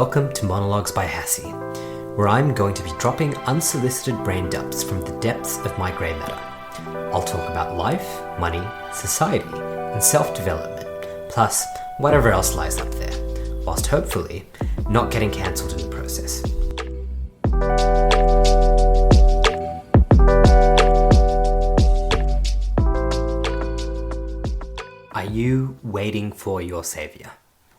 Welcome to Monologues by Hassie, where I'm going to be dropping unsolicited brain dumps from the depths of my grey matter. I'll talk about life, money, society, and self-development, plus whatever else lies up there, whilst hopefully not getting cancelled in the process. Are you waiting for your saviour?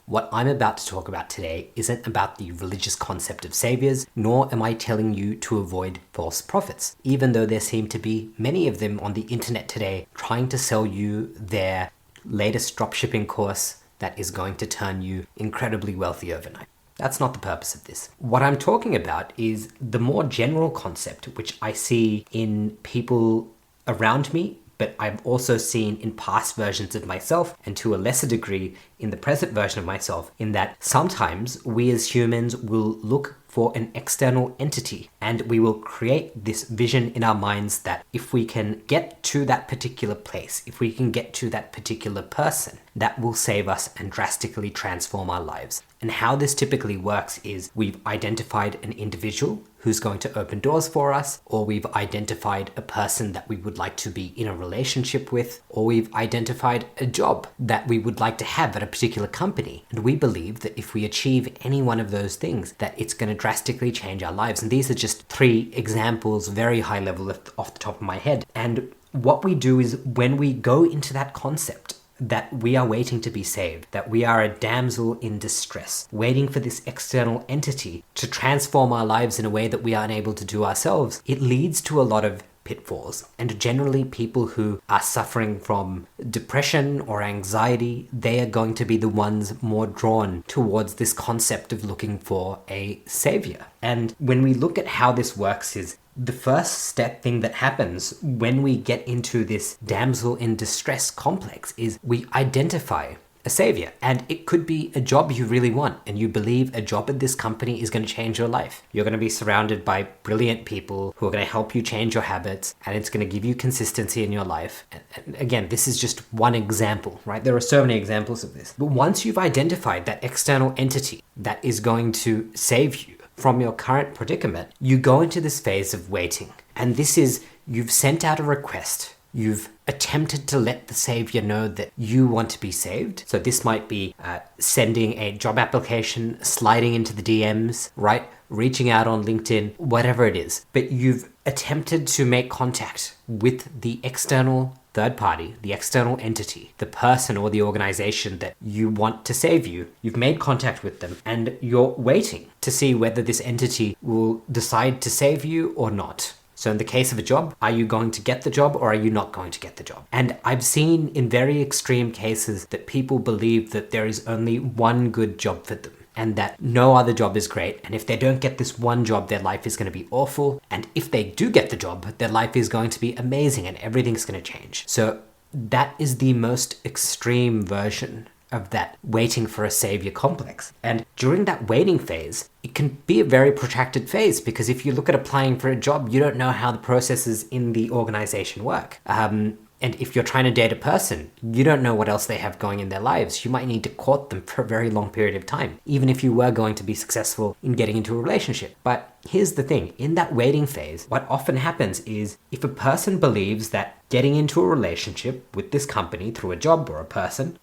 What I'm about to talk about today isn't about the religious concept of saviors, nor am I telling you to avoid false prophets, even though there seem to be many of them on the internet today trying to sell you their latest dropshipping course that is going to turn you incredibly wealthy overnight. That's not the purpose of this. What I'm talking about is the more general concept which I see in people around me, but I've also seen in past versions of myself, and to a lesser degree in the present version of myself, in that sometimes we as humans will look for an external entity and we will create this vision in our minds that if we can get to that particular place, if we can get to that particular person, that will save us and drastically transform our lives. And how this typically works is we've identified an individual who's going to open doors for us, or we've identified a person that we would like to be in a relationship with, or we've identified a job that we would like to have at a particular company. And we believe that if we achieve any one of those things, that it's going to drastically change our lives. And these are just 3 examples, very high level off the top of my head. And what we do is when we go into that concept, that we are waiting to be saved, that we are a damsel in distress, waiting for this external entity to transform our lives in a way that we are unable to do ourselves, it leads to a lot of pitfalls. And generally people who are suffering from depression or anxiety, they are going to be the ones more drawn towards this concept of looking for a savior. And when we look at how this works is the first thing that happens when we get into this damsel in distress complex is we identify a savior. And it could be a job you really want and you believe a job at this company is going to change your life. You're going to be surrounded by brilliant people who are going to help you change your habits, and it's going to give you consistency in your life. And again, this is just one example, right? There are so many examples of this. But once you've identified that external entity that is going to save you from your current predicament, you go into this phase of waiting. And this is, you've sent out a request. You've attempted to let the savior know that you want to be saved. So this might be sending a job application, sliding into the DMs, right? Reaching out on LinkedIn, whatever it is. But you've attempted to make contact with the external third party, the external entity, the person or the organization that you want to save you. You've made contact with them and you're waiting to see whether this entity will decide to save you or not. So in the case of a job, are you going to get the job or are you not going to get the job? And I've seen in very extreme cases that people believe that there is only one good job for them and that no other job is great. And if they don't get this one job, their life is going to be awful. And if they do get the job, their life is going to be amazing and everything's going to change. So that is the most extreme version of that waiting for a savior complex. And during that waiting phase, it can be a very protracted phase because if you look at applying for a job, you don't know how the processes in the organization work. And if you're trying to date a person, you don't know what else they have going in their lives. You might need to court them for a very long period of time, even if you were going to be successful in getting into a relationship. But here's the thing, in that waiting phase, what often happens is if a person believes that getting into a relationship with this company through a job or a person,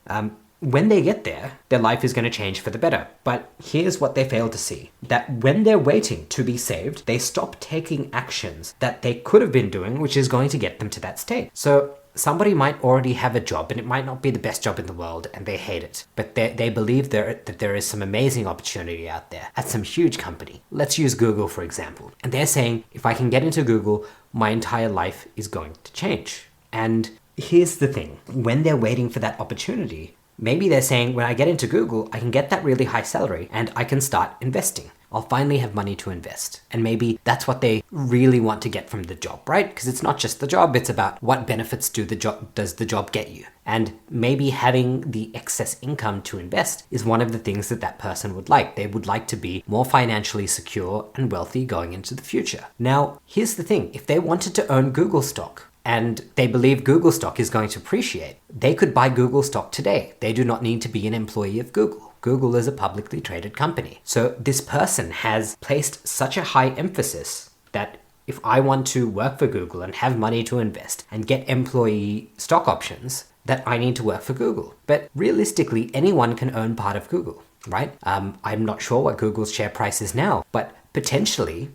when they get there, their life is going to change for the better. But here's what they fail to see. That when they're waiting to be saved, they stop taking actions that they could have been doing, which is going to get them to that state. So somebody might already have a job and it might not be the best job in the world and they hate it. But they believe that there is some amazing opportunity out there at some huge company. Let's use Google, for example. And they're saying, if I can get into Google, my entire life is going to change. And here's the thing. When they're waiting for that opportunity, maybe they're saying, when I get into Google, I can get that really high salary and I can start investing. I'll finally have money to invest. And maybe that's what they really want to get from the job, right? Because it's not just the job, it's about what benefits does the job get you. And maybe having the excess income to invest is one of the things that person would like. They would like to be more financially secure and wealthy going into the future. Now, here's the thing. If they wanted to own Google stock, and they believe Google stock is going to appreciate, they could buy Google stock today. They do not need to be an employee of Google. Google is a publicly traded company. So this person has placed such a high emphasis that if I want to work for Google and have money to invest and get employee stock options, that I need to work for Google. But realistically, anyone can own part of Google, right? I'm not sure what Google's share price is now, but potentially,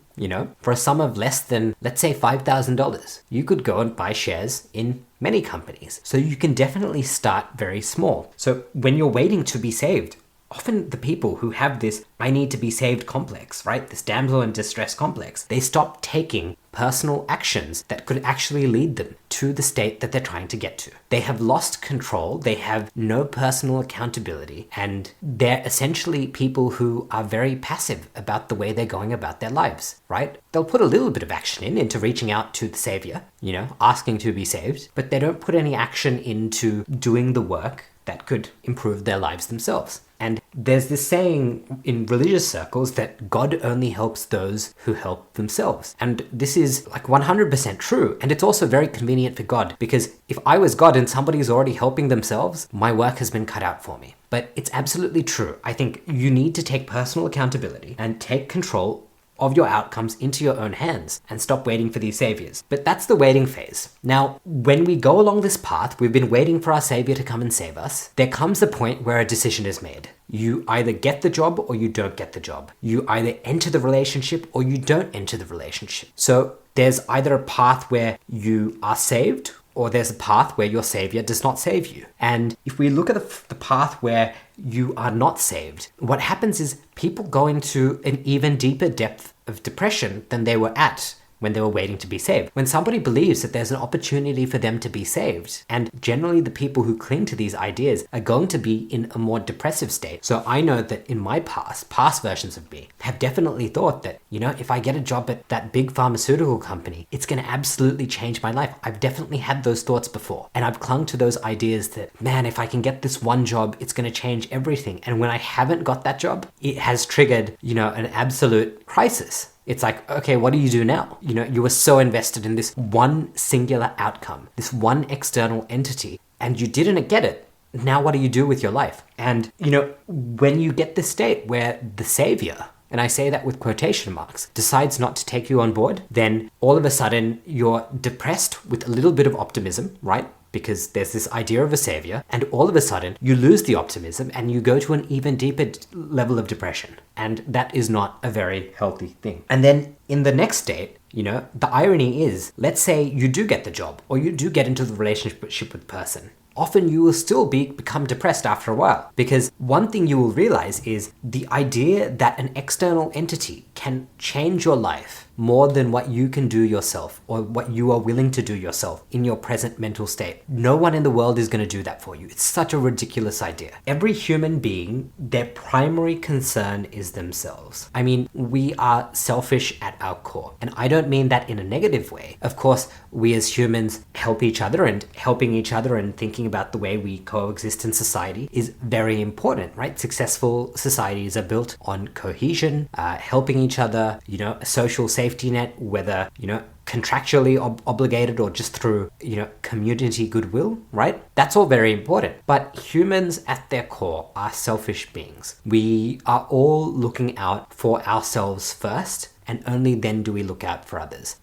for a sum of less than, let's say, $5,000, you could go and buy shares in many companies. So you can definitely start very small. So when you're waiting to be saved, often the people who have this I need to be saved complex, right? This damsel in distress complex, they stop taking personal actions that could actually lead them to the state that they're trying to get to. They have lost control, they have no personal accountability, and they're essentially people who are very passive about the way they're going about their lives, right? They'll put a little bit of action into reaching out to the Saviour, asking to be saved, but they don't put any action into doing the work that could improve their lives themselves. And there's this saying in religious circles that God only helps those who help themselves. And this is like 100% true. And it's also very convenient for God, because if I was God and somebody's already helping themselves, my work has been cut out for me. But it's absolutely true. I think you need to take personal accountability and take control of your outcomes into your own hands and stop waiting for these saviors. But that's the waiting phase. Now, when we go along this path, we've been waiting for our savior to come and save us. There comes a point where a decision is made. You either get the job or you don't get the job. You either enter the relationship or you don't enter the relationship. So there's either a path where you are saved, or there's a path where your savior does not save you. And if we look at the path where you are not saved, what happens is people go into an even deeper depth of depression than they were at when they were waiting to be saved. When somebody believes that there's an opportunity for them to be saved, and generally the people who cling to these ideas are going to be in a more depressive state. So I know that in my past versions of me have definitely thought that, if I get a job at that big pharmaceutical company, it's going to absolutely change my life. I've definitely had those thoughts before. And I've clung to those ideas that, man, if I can get this one job, it's going to change everything. And when I haven't got that job, it has triggered, an absolute crisis. It's like, okay, what do you do now? You were so invested in this one singular outcome, this one external entity, and you didn't get it. Now what do you do with your life? And, when you get this state where the savior, and I say that with quotation marks, decides not to take you on board, then all of a sudden you're depressed with a little bit of optimism, right? Because there's this idea of a savior, and all of a sudden you lose the optimism and you go to an even deeper level of depression. And that is not a very healthy thing. And then in the next state, the irony is, let's say you do get the job or you do get into the relationship with the person. Often you will still become depressed after a while, because one thing you will realize is the idea that an external entity can change your life more than what you can do yourself or what you are willing to do yourself in your present mental state. No one in the world is going to do that for you. It's such a ridiculous idea. Every human being, their primary concern is themselves. I mean, we are selfish at our core. And I don't mean that in a negative way. Of course, we as humans help each other, and helping each other and thinking about the way we coexist in society is very important, right? Successful societies are built on cohesion, helping each other, a social safety net, whether, contractually obligated or just through, community goodwill, right? That's all very important. But humans at their core are selfish beings. We are all looking out for ourselves first, and only then do we look out for others.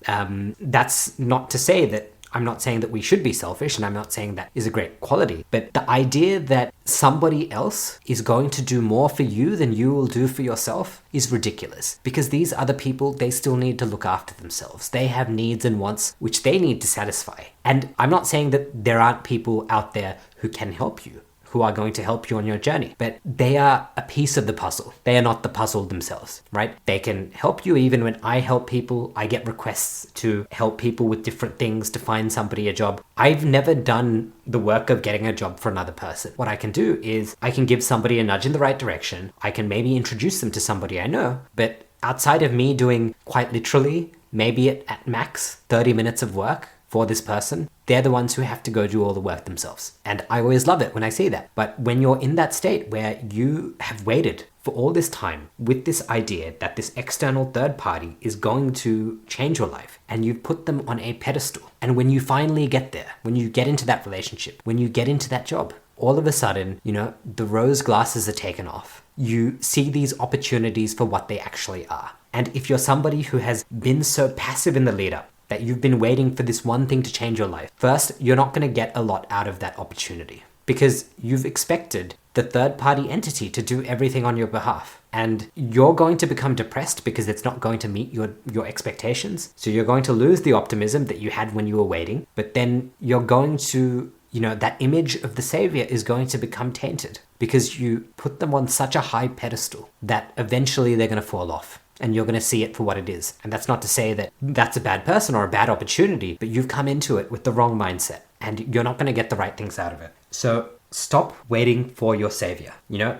That's not to say that I'm not saying that we should be selfish, and I'm not saying that is a great quality, but the idea that somebody else is going to do more for you than you will do for yourself is ridiculous, because these other people, they still need to look after themselves. They have needs and wants which they need to satisfy. And I'm not saying that there aren't people out there who can help you, who are going to help you on your journey, but they are a piece of the puzzle. They are not the puzzle themselves, right? They can help you. Even when I help people, I get requests to help people with different things, to find somebody a job. I've never done the work of getting a job for another person. What I can do is I can give somebody a nudge in the right direction. I can maybe introduce them to somebody I know, but outside of me doing quite literally, maybe at max 30 minutes of work for this person, they're the ones who have to go do all the work themselves. And I always love it when I see that. But when you're in that state where you have waited for all this time with this idea that this external third party is going to change your life, and you've put them on a pedestal, and when you finally get there, when you get into that relationship, when you get into that job, all of a sudden, the rose glasses are taken off. You see these opportunities for what they actually are. And if you're somebody who has been so passive in the lead up, that you've been waiting for this one thing to change your life, first, you're not going to get a lot out of that opportunity because you've expected the third-party entity to do everything on your behalf. And you're going to become depressed because it's not going to meet your expectations. So you're going to lose the optimism that you had when you were waiting, but then you're going to, that image of the Savior is going to become tainted because you put them on such a high pedestal that eventually they're going to fall off. And you're going to see it for what it is. And that's not to say that that's a bad person or a bad opportunity, but you've come into it with the wrong mindset and you're not going to get the right things out of it. So stop waiting for your Savior.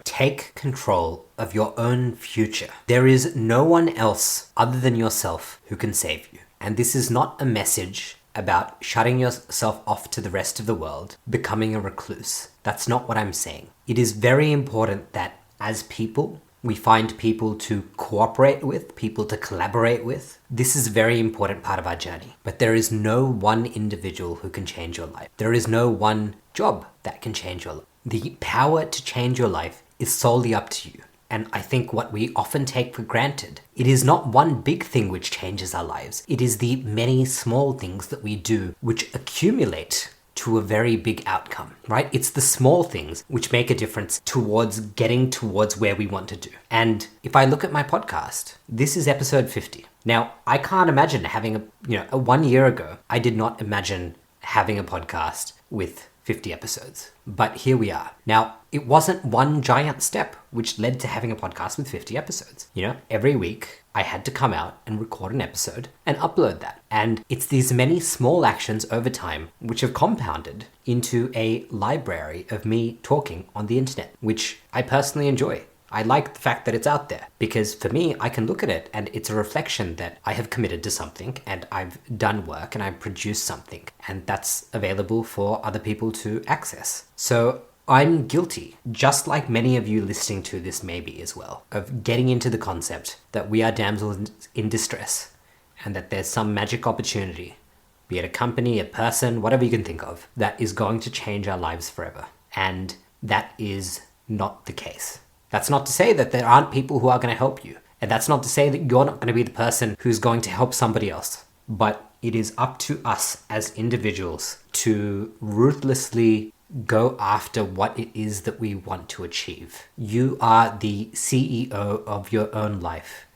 Take control of your own future. There is no one else other than yourself who can save you. And this is not a message about shutting yourself off to the rest of the world, becoming a recluse. That's not what I'm saying. It is very important that as people, we find people to cooperate with, people to collaborate with. This is a very important part of our journey. But there is no one individual who can change your life. There is no one job that can change your life. The power to change your life is solely up to you. And I think what we often take for granted, it is not one big thing which changes our lives. It is the many small things that we do which accumulate to a very big outcome, right? It's the small things which make a difference towards getting towards where we want to do. And if I look at my podcast, this is episode 50. Now, I can't imagine having 1 year ago, I did not imagine having a podcast with 50 episodes. But here we are. Now, it wasn't one giant step which led to having a podcast with 50 episodes. Every week I had to come out and record an episode and upload that. And it's these many small actions over time which have compounded into a library of me talking on the internet, which I personally enjoy. I like the fact that it's out there because for me, I can look at it and it's a reflection that I have committed to something and I've done work and I've produced something and that's available for other people to access. So I'm guilty, just like many of you listening to this may be as well, of getting into the concept that we are damsels in distress and that there's some magic opportunity, be it a company, a person, whatever you can think of, that is going to change our lives forever. And that is not the case. That's not to say that there aren't people who are going to help you. And that's not to say that you're not going to be the person who's going to help somebody else. But it is up to us as individuals to ruthlessly go after what it is that we want to achieve. You are the CEO of your own life.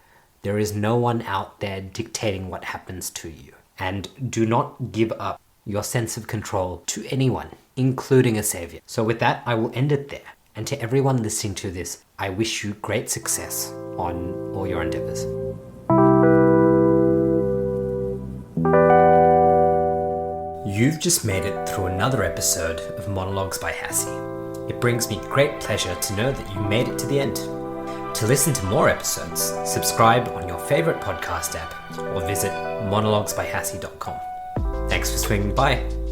There is no one out there dictating what happens to you. And do not give up your sense of control to anyone, including a Savior. So with that, I will end it there. And to everyone listening to this, I wish you great success on all your endeavors. You've just made it through another episode of Monologues by Hassie. It brings me great pleasure to know that you made it to the end. To listen to more episodes, subscribe on your favorite podcast app or visit monologuesbyhassie.com. Thanks for swinging by.